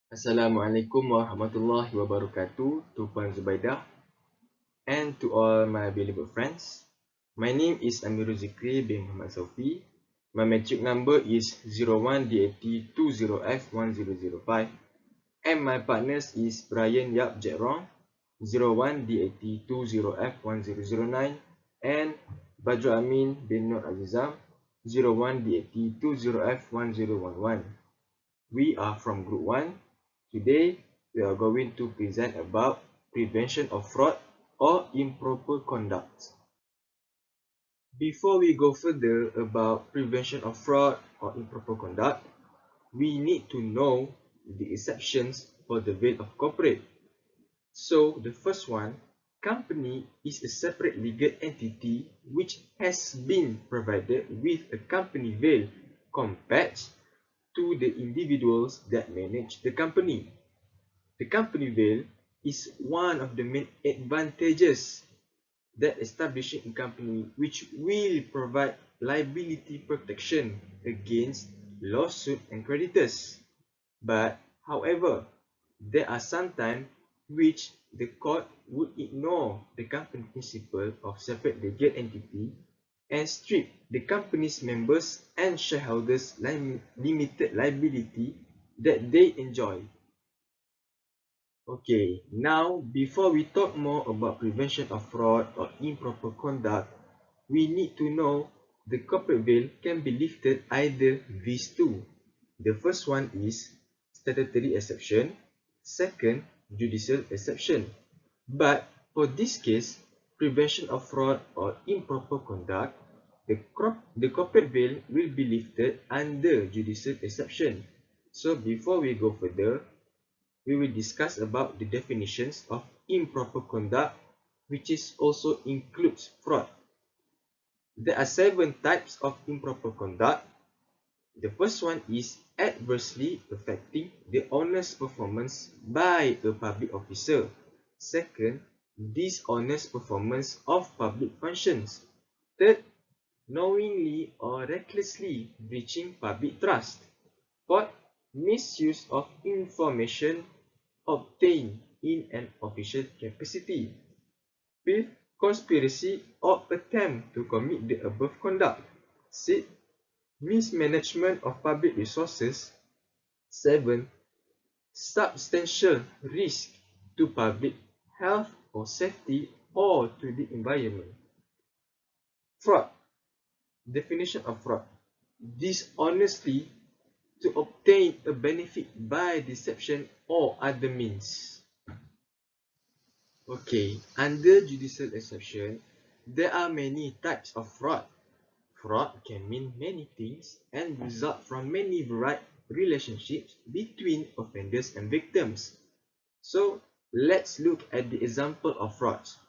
Assalamualaikum warahmatullahi wabarakatuh to Puan Zubaidah and to all my valuable friends. My name is Amirul Zikri bin Muhammad Sofi. My matric number is 01D8020F1005 and my partners is Brian Yap Jetrong 01D8020F1009 and Badru Amin bin Nur Azizam 01D8020F1011. We are from Group 1. Today, we are going to present about prevention of fraud or improper conduct. Before we go further about prevention of fraud or improper conduct, we need to know the exceptions for the veil of corporate. So, the first one, company is a separate legal entity which has been provided with a company veil compared to the individuals that manage the company. The company veil is one of the main advantages that establishing a company which will provide liability protection against lawsuit and creditors. But, however, there are some times which the court would ignore the company principle of separate legal entity and strip the company's members and shareholders limited liability that they enjoy. Okay, now before we talk more about prevention of fraud or improper conduct, we need to know the corporate veil can be lifted either these two. The first one is statutory exception, second, judicial exception. But for this case, prevention of fraud or improper conduct, the corporate veil will be lifted under judicial exception. So before we go further, we will discuss about the definitions of improper conduct, which is also includes fraud. There are 7 types of improper conduct. The first one is adversely affecting the honest performance by a public officer. Second, dishonest performance of public functions. Third, knowingly or recklessly breaching public trust. Fourth, misuse of information obtained in an official capacity. Fifth, conspiracy or attempt to commit the above conduct. Sixth, mismanagement of public resources. 7. Substantial risk to public health or safety or to the environment. Fraud. Definition of fraud. Dishonestly to obtain a benefit by deception or other means. Okay, under judicial exception, there are many types of fraud. Fraud can mean many things and result from many varied relationships between offenders and victims. So, let's look at the example of frauds.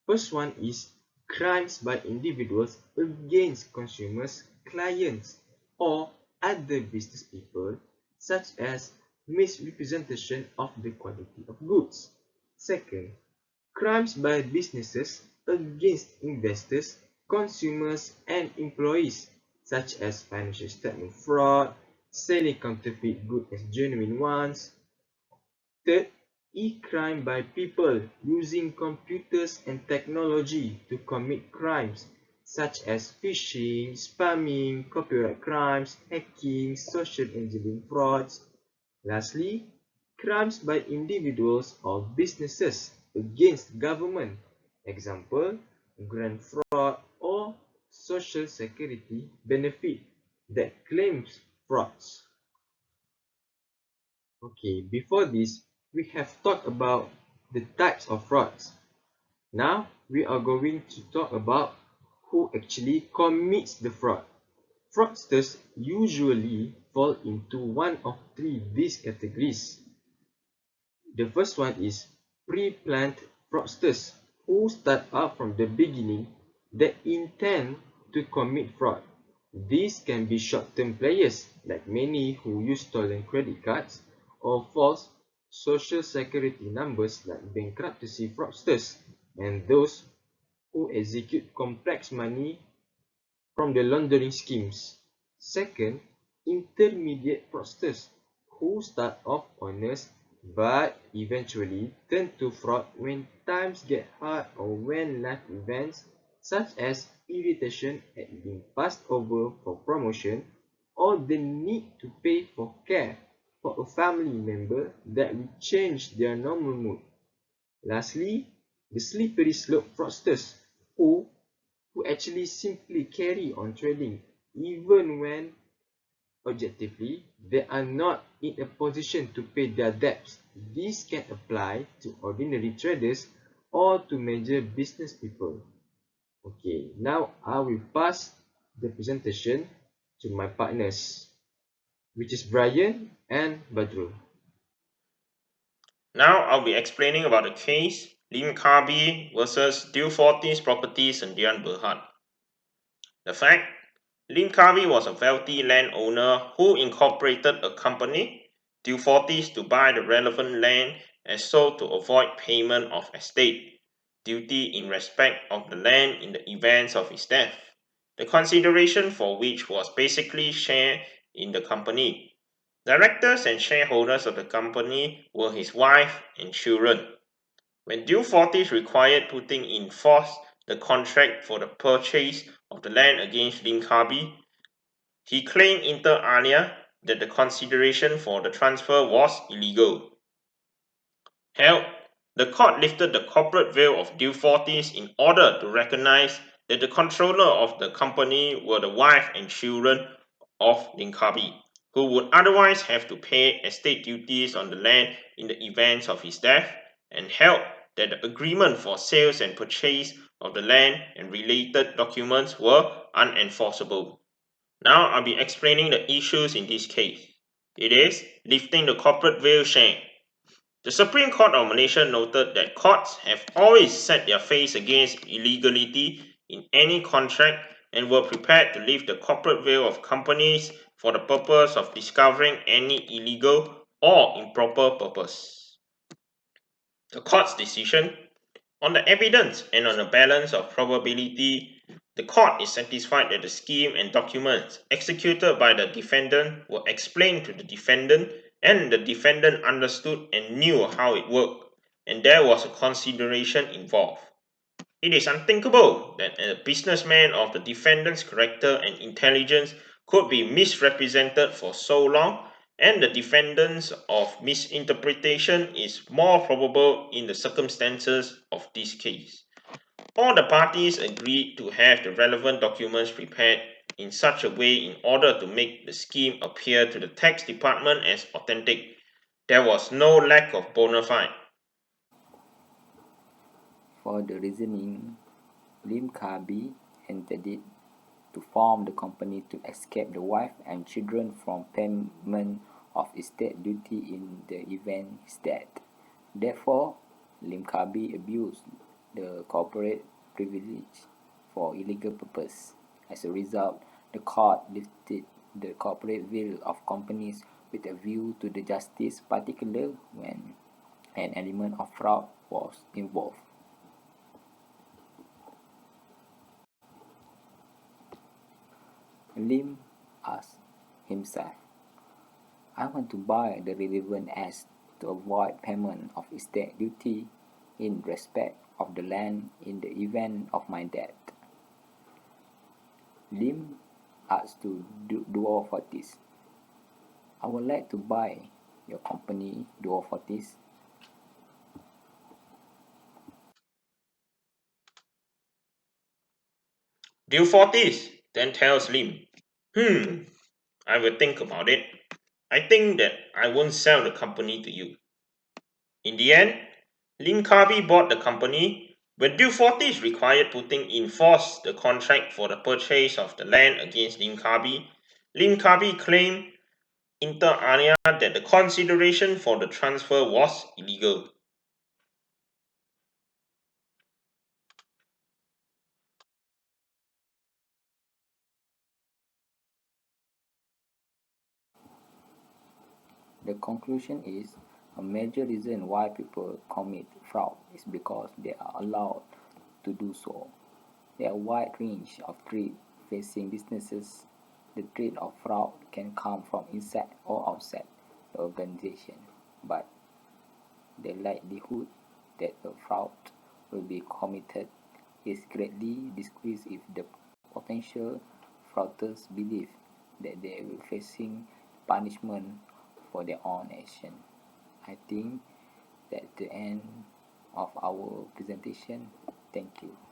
First one is crimes by individuals against consumers, clients, or other business people, such as misrepresentation of the quality of goods. Second, crimes by businesses against investors, consumers, and employees, such as financial statement fraud, selling counterfeit goods as genuine ones. Third, e-crime by people using computers and technology to commit crimes, such as phishing, spamming, copyright crimes, hacking, social engineering frauds. Lastly, crimes by individuals or businesses against government, example, grant fraud or social security benefit that claims frauds. Okay, before this, we have talked about the types of frauds. Now, we are going to talk about who actually commits the fraud. Fraudsters usually fall into one of 3 these categories. The first one is pre-planned fraudsters who start out from the beginning that intend to commit fraud. These can be short-term players like many who use stolen credit cards or false social security numbers like bankruptcy fraudsters and those who execute complex money from the laundering schemes. Second, intermediate fraudsters who start off honest but eventually turn to fraud when times get hard or when life events such as irritation at being passed over for promotion or the need to pay for care for a family member that will change their normal mood. Lastly, the slippery slope fraudsters who actually simply carry on trading even when objectively they are not in a position to pay their debts. This can apply to ordinary traders or to major business people. Okay, now I will pass the presentation to my partners, which is Brian and Badrul. Now I'll be explaining about the case Lim Kabi versus Dew Fortis Properties and Dian Berhad. The fact Lim Kabi was a wealthy landowner who incorporated a company, Dew Fortis, to buy the relevant land and so to avoid payment of estate duty in respect of the land in the events of his death, the consideration for which was basically share in the company. Directors and shareholders of the company were his wife and children. When Due Fortis required putting in force the contract for the purchase of the land against Lim Kabi, he claimed inter alia that the consideration for the transfer was illegal. Held, the court lifted the corporate veil of Due Fortis in order to recognize that the controller of the company were the wife and children of Lim Kabi, who would otherwise have to pay estate duties on the land in the event of his death, and held that the agreement for sales and purchase of the land and related documents were unenforceable. Now I'll be explaining the issues in this case. It is lifting the corporate veil shame. The Supreme Court of Malaysia noted that courts have always set their face against illegality in any contract and were prepared to lift the corporate veil of companies for the purpose of discovering any illegal or improper purpose. The court's decision on the evidence and on the balance of probability, the court is satisfied that the scheme and documents executed by the defendant were explained to the defendant and the defendant understood and knew how it worked, and there was a consideration involved. It is unthinkable that a businessman of the defendant's character and intelligence could be misrepresented for so long, and the defendant's of misinterpretation is more probable in the circumstances of this case. All the parties agreed to have the relevant documents prepared in such a way in order to make the scheme appear to the tax department as authentic. There was no lack of bona fide. For the reasoning, Lim Kabi intended to form the company to escape the wife and children from payment of estate duty in the event his death. Therefore, Lim Kabi abused the corporate privilege for illegal purpose. As a result, the court lifted the corporate veil of companies with a view to the justice, particularly when an element of fraud was involved. Lim asked himself, I want to buy the relevant assets to avoid payment of estate duty in respect of the land in the event of my death. Lim asked to Duo Fortis, I would like to buy your company, Duo Fortis. Due Fortis then tells Lim, I will think about it. I think that I won't sell the company to you. In the end, Lim Kabi bought the company when Due Fortis required putting in force the contract for the purchase of the land against Lim Kabi. Lim Kabi claimed inter alia that the consideration for the transfer was illegal. The conclusion is a major reason why people commit fraud is because they are allowed to do so. There are a wide range of threats facing businesses. The threat of fraud can come from inside or outside. the organization, but the likelihood that a fraud will be committed is greatly decreased if the potential fraudsters believe that they will facing punishment for their own action. I think that's the end of our presentation. Thank you.